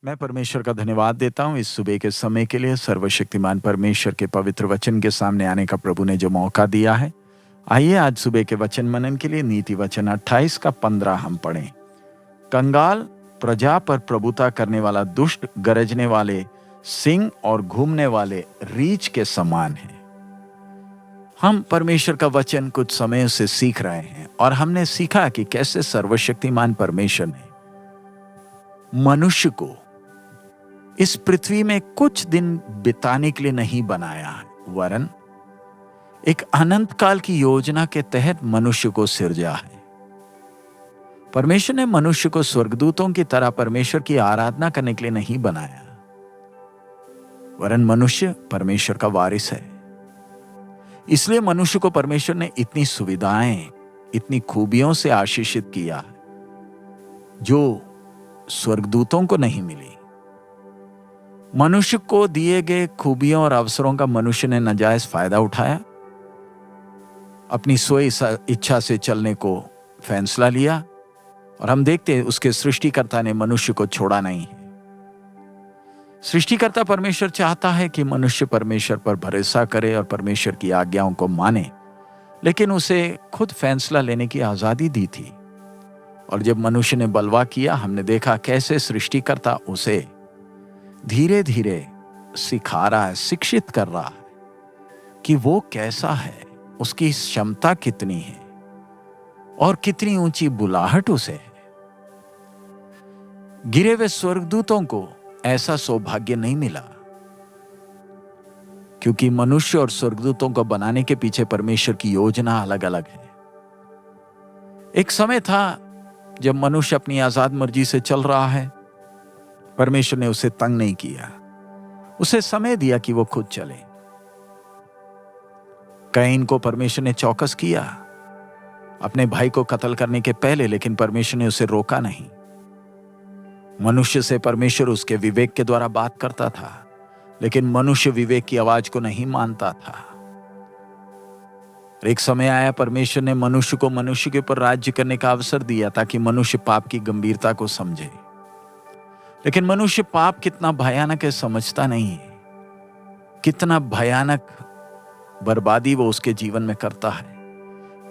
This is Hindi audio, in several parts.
मैं परमेश्वर का धन्यवाद देता हूँ इस सुबह के समय के लिए। सर्वशक्तिमान परमेश्वर के पवित्र वचन के सामने आने का प्रभु ने जो मौका दिया है। आइए आज सुबह के वचन मनन के लिए नीति वचन 28 का 15 हम पढ़ें। कंगाल प्रजा पर प्रभुता करने वाला दुष्ट गरजने वाले सिंह और घूमने वाले रीछ के समान है। हम परमेश्वर का वचन कुछ समय से सीख रहे हैं और हमने सीखा कि कैसे सर्वशक्तिमान परमेश्वर ने मनुष्य को इस पृथ्वी में कुछ दिन बिताने के लिए नहीं बनाया है, वरन एक अनंत काल की योजना के तहत मनुष्य को सिरजा है। परमेश्वर ने मनुष्य को स्वर्गदूतों की तरह परमेश्वर की आराधना करने के लिए नहीं बनाया, वरन मनुष्य परमेश्वर का वारिस है। इसलिए मनुष्य को परमेश्वर ने इतनी सुविधाएं, इतनी खूबियों से आशीषित किया जो स्वर्गदूतों को नहीं मिली। मनुष्य को दिए गए खूबियों और अवसरों का मनुष्य ने नाजायज फायदा उठाया, अपनी स्व इच्छा से चलने को फैसला लिया और हम देखते हैं उसके सृष्टिकर्ता ने मनुष्य को छोड़ा नहीं है। सृष्टिकर्ता परमेश्वर चाहता है कि मनुष्य परमेश्वर पर भरोसा करे और परमेश्वर की आज्ञाओं को माने, लेकिन उसे खुद फैसला लेने की आजादी दी थी। और जब मनुष्य ने बलवा किया, हमने देखा कैसे सृष्टिकर्ता उसे धीरे धीरे सिखा रहा है, शिक्षित कर रहा है कि वो कैसा है, उसकी क्षमता कितनी है और कितनी ऊंची बुलाहट उसे है। गिरे हुए स्वर्गदूतों को ऐसा सौभाग्य नहीं मिला, क्योंकि मनुष्य और स्वर्गदूतों को बनाने के पीछे परमेश्वर की योजना अलग अलग है। एक समय था जब मनुष्य अपनी आजाद मर्जी से चल रहा है। परमेश्वर ने उसे तंग नहीं किया, उसे समय दिया कि वो खुद चले। कैन को परमेश्वर ने चौकस किया अपने भाई को कत्ल करने के पहले, लेकिन परमेश्वर ने उसे रोका नहीं। मनुष्य से परमेश्वर उसके विवेक के द्वारा बात करता था, लेकिन मनुष्य विवेक की आवाज को नहीं मानता था। एक समय आया, परमेश्वर ने मनुष्य को मनुष्य के ऊपर राज्य करने का अवसर दिया ताकि मनुष्य पाप की गंभीरता को समझे। लेकिन मनुष्य पाप कितना भयानक है समझता नहीं है, कितना भयानक बर्बादी वो उसके जीवन में करता है।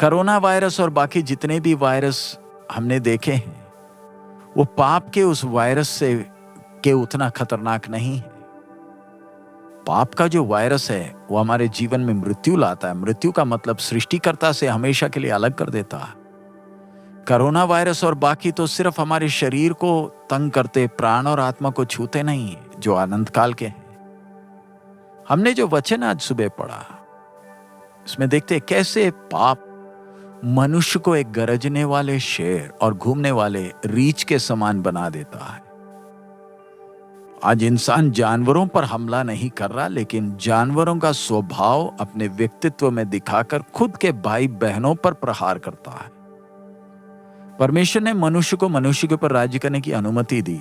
कोरोना वायरस और बाकी जितने भी वायरस हमने देखे हैं, वो पाप के उस वायरस से के उतना खतरनाक नहीं है। पाप का जो वायरस है वो हमारे जीवन में मृत्यु लाता है। मृत्यु का मतलब सृष्टिकर्ता से हमेशा के लिए अलग कर देता है। कोरोना वायरस और बाकी तो सिर्फ हमारे शरीर को तंग करते, प्राण और आत्मा को छूते नहीं है, जो अनंत काल के हैं। हमने जो वचन आज सुबह पढ़ा, इसमें देखते हैं कैसे पाप मनुष्य को एक गरजने वाले शेर और घूमने वाले रीछ के समान बना देता है। आज इंसान जानवरों पर हमला नहीं कर रहा, लेकिन जानवरों का स्वभाव अपने व्यक्तित्व में दिखाकर खुद के भाई बहनों पर प्रहार करता है। परमेश्वर ने मनुष्य को मनुष्य के ऊपर राज्य करने की अनुमति दी।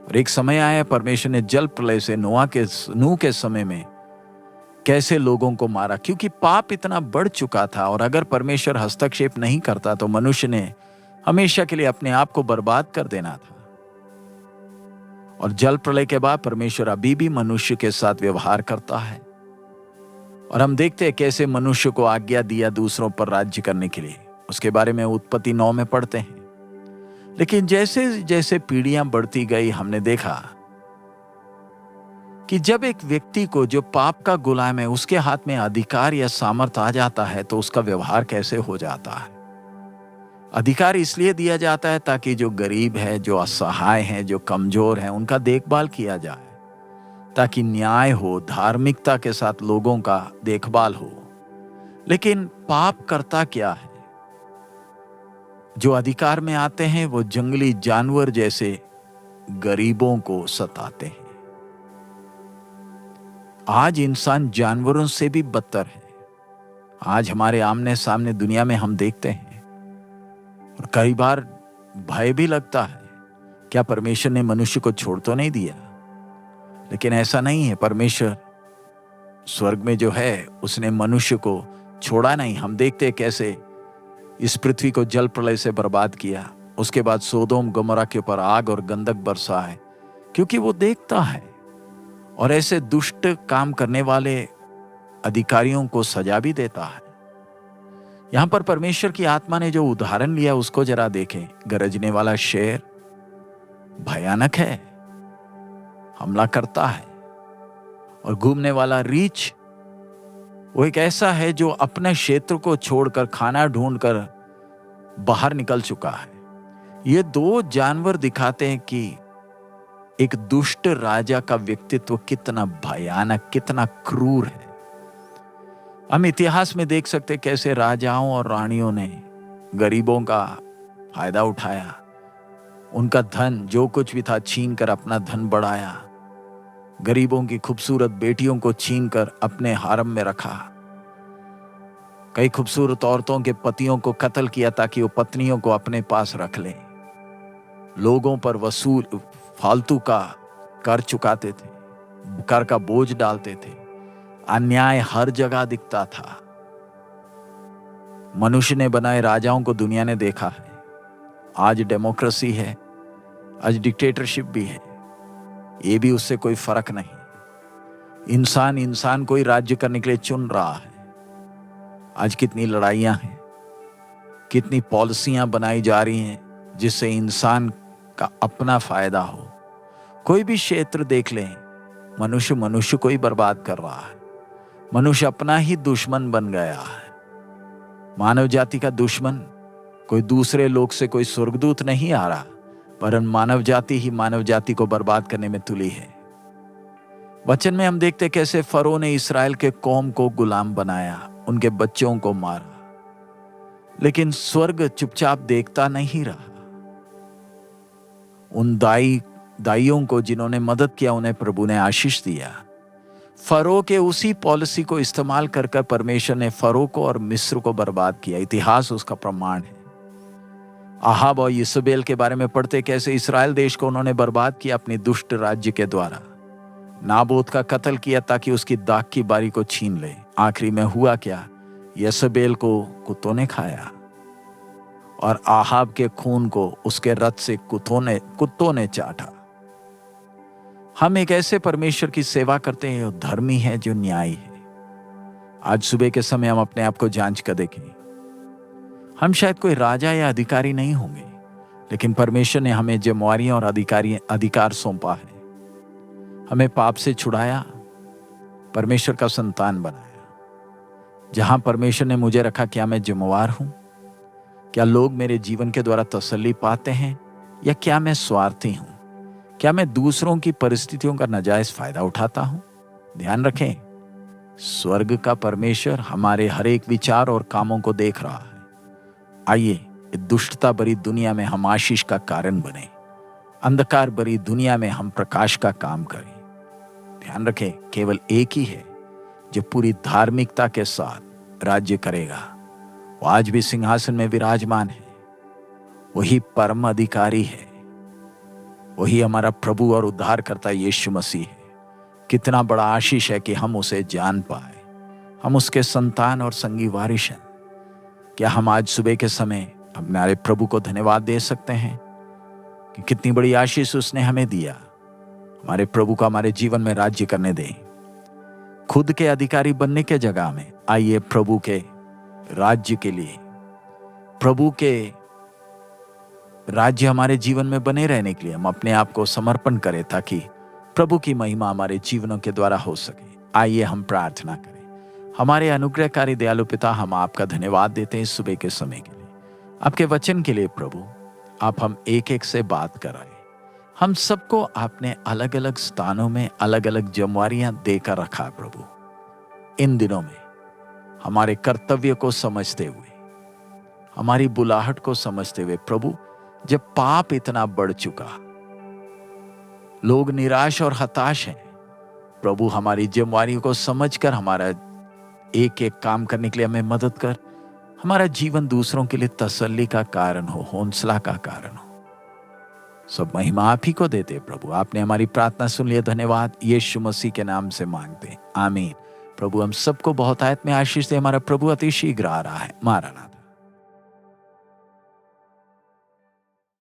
और एक समय आया, परमेश्वर ने जल प्रलय से नूह के समय में कैसे लोगों को मारा, क्योंकि पाप इतना बढ़ चुका था। और अगर परमेश्वर हस्तक्षेप नहीं करता तो मनुष्य ने हमेशा के लिए अपने आप को बर्बाद कर देना था। और जल प्रलय के बाद परमेश्वर अभी भी मनुष्य के साथ व्यवहार करता है। और हम देखते हैं कैसे मनुष्य को आज्ञा दिया दूसरों पर राज्य करने के लिए। उसके बारे में उत्पत्ति 9 में पढ़ते हैं। लेकिन जैसे जैसे पीढ़ियां बढ़ती गई, हमने देखा कि जब एक व्यक्ति को जो पाप का गुलाम है उसके हाथ में अधिकार या सामर्थ्य आ जाता है, तो उसका व्यवहार कैसे हो जाता है। अधिकार इसलिए दिया जाता है ताकि जो गरीब है, जो असहाय है, जो कमजोर है, उनका देखभाल किया जाए, ताकि न्याय हो, धार्मिकता के साथ लोगों का देखभाल हो। लेकिन पाप करता क्या है? जो अधिकार में आते हैं वो जंगली जानवर जैसे गरीबों को सताते हैं। आज इंसान जानवरों से भी बदतर है। आज हमारे आमने सामने दुनिया में हम देखते हैं, और कई बार भय भी लगता है, क्या परमेश्वर ने मनुष्य को छोड़ तो नहीं दिया? लेकिन ऐसा नहीं है। परमेश्वर स्वर्ग में जो है उसने मनुष्य को छोड़ा नहीं। हम देखते हैं कैसे इस पृथ्वी को जल प्रलय से बर्बाद किया, उसके बाद सोदोम गमोरा के ऊपर आग और गंधक बरसा है, क्योंकि वो देखता है और ऐसे दुष्ट काम करने वाले अधिकारियों को सजा भी देता है। यहां पर परमेश्वर की आत्मा ने जो उदाहरण लिया उसको जरा देखें। गरजने वाला शेर भयानक है, हमला करता है, और घूमने वाला रीछ वो एक ऐसा है जो अपने क्षेत्र को छोड़कर खाना ढूंढकर बाहर निकल चुका है। ये दो जानवर दिखाते हैं कि एक दुष्ट राजा का व्यक्तित्व कितना भयानक, कितना क्रूर है। हम इतिहास में देख सकते कैसे राजाओं और रानियों ने गरीबों का फायदा उठाया, उनका धन जो कुछ भी था छीन कर अपना धन बढ़ाया, गरीबों की खूबसूरत बेटियों को छीनकर अपने हारम में रखा, कई खूबसूरत औरतों के पतियों को कत्ल किया ताकि वो पत्नियों को अपने पास रख ले, लोगों पर वसूल फालतू का कर चुकाते थे, कर का बोझ डालते थे, अन्याय हर जगह दिखता था। मनुष्य ने बनाए राजाओं को दुनिया ने देखा है। आज डेमोक्रेसी है, आज डिक्टेटरशिप भी है, ये भी उससे कोई फर्क नहीं। इंसान को ही राज्य करने के लिए चुन रहा है। आज कितनी लड़ाइयां हैं, कितनी पॉलिसियां बनाई जा रही हैं जिससे इंसान का अपना फायदा हो। कोई भी क्षेत्र देख लें, मनुष्य को ही बर्बाद कर रहा है। मनुष्य अपना ही दुश्मन बन गया है। मानव जाति का दुश्मन कोई दूसरे लोग से कोई स्वर्गदूत नहीं आ रहा, वरन मानव जाति ही मानव जाति को बर्बाद करने में तुली है। वचन में हम देखते कैसे फरो ने इस्राएल के कौम को गुलाम बनाया, उनके बच्चों को मारा, लेकिन स्वर्ग चुपचाप देखता नहीं रहा। उन दाइयों को जिन्होंने मदद किया उन्हें प्रभु ने आशीष दिया। फरो के उसी पॉलिसी को इस्तेमाल कर परमेश्वर ने फरो को और मिस्र को बर्बाद किया। इतिहास उसका प्रमाण है। आहाब और यिसबेल के बारे में पढ़ते कैसे इस्राएल देश को उन्होंने बर्बाद किया अपने दुष्ट राज्य के द्वारा। नाबोत का कत्ल किया ताकि उसकी दाख की बारी को छीन ले। आखिरी में हुआ क्या? यिसबेल को कुत्तों ने खाया और आहाब के खून को उसके रथ से कुत्तों ने चाटा। हम एक ऐसे परमेश्वर की सेवा करते हैं जो धर्मी है, जो न्यायी है। आज सुबह के समय हम अपने आप को जांच कर देखें। हम शायद कोई राजा या अधिकारी नहीं होंगे, लेकिन परमेश्वर ने हमें जिम्मेवारियां और अधिकार सौंपा है। हमें पाप से छुड़ाया, परमेश्वर का संतान बनाया। जहां परमेश्वर ने मुझे रखा, क्या मैं जिम्मेवार हूं? क्या लोग मेरे जीवन के द्वारा तसल्ली पाते हैं, या क्या मैं स्वार्थी हूं? क्या मैं दूसरों की परिस्थितियों का नाजायज फायदा उठाता हूं? ध्यान रखें, स्वर्ग का परमेश्वर हमारे हर एक विचार और कामों को देख रहा है। आइए दुष्टता भरी दुनिया में हम आशीष का कारण बने, अंधकार भरी दुनिया में हम प्रकाश का काम करें। ध्यान रखें, केवल एक ही है जो पूरी धार्मिकता के साथ राज्य करेगा। वो आज भी सिंहासन में विराजमान है। वही परम अधिकारी है, वही हमारा प्रभु और उद्धारकर्ता यीशु मसीह है। कितना बड़ा आशीष है कि हम उसे जान पाए, हम उसके संतान और संगी वारिस हैं। क्या हम आज सुबह के समय हमारे प्रभु को धन्यवाद दे सकते हैं कि कितनी बड़ी आशीष उसने हमें दिया। हमारे प्रभु को हमारे जीवन में राज्य करने दें। खुद के अधिकारी बनने के जगह में आइए प्रभु के राज्य के लिए, प्रभु के राज्य हमारे जीवन में बने रहने के लिए हम अपने आप को समर्पण करें, ताकि प्रभु की महिमा हमारे जीवनों के द्वारा हो सके। आइए हम प्रार्थना करें। हमारे अनुग्रहकारी दयालु पिता, हम आपका धन्यवाद देते हैं सुबह के समय के लिए, आपके वचन के लिए। प्रभु, आप हम एक एक से बात कराएं। हम सबको आपने अलग अलग स्थानों में अलग अलग जिम्मेवारियां देकर रखा है। प्रभु, इन दिनों में हमारे कर्तव्य को समझते हुए, हमारी बुलाहट को समझते हुए, प्रभु, जब पाप इतना बढ़ चुका, लोग निराश और हताश हैं, प्रभु हमारी जिम्मेवारियों को समझकर हमारा एक एक काम करने के लिए हमें मदद कर। हमारा जीवन दूसरों के लिए तसल्ली का कारण हो, हौसला का कारण हो। सब महिमा आप ही को देते प्रभु। आपने हमारी प्रार्थना सुन लिया, धन्यवाद। यीशु मसीह के नाम से मांगते, आमीन। प्रभु हम सबको बहुत आयत में आशीष दे। हमारा प्रभु अति शीघ्र आ रहा है। मारानाथा।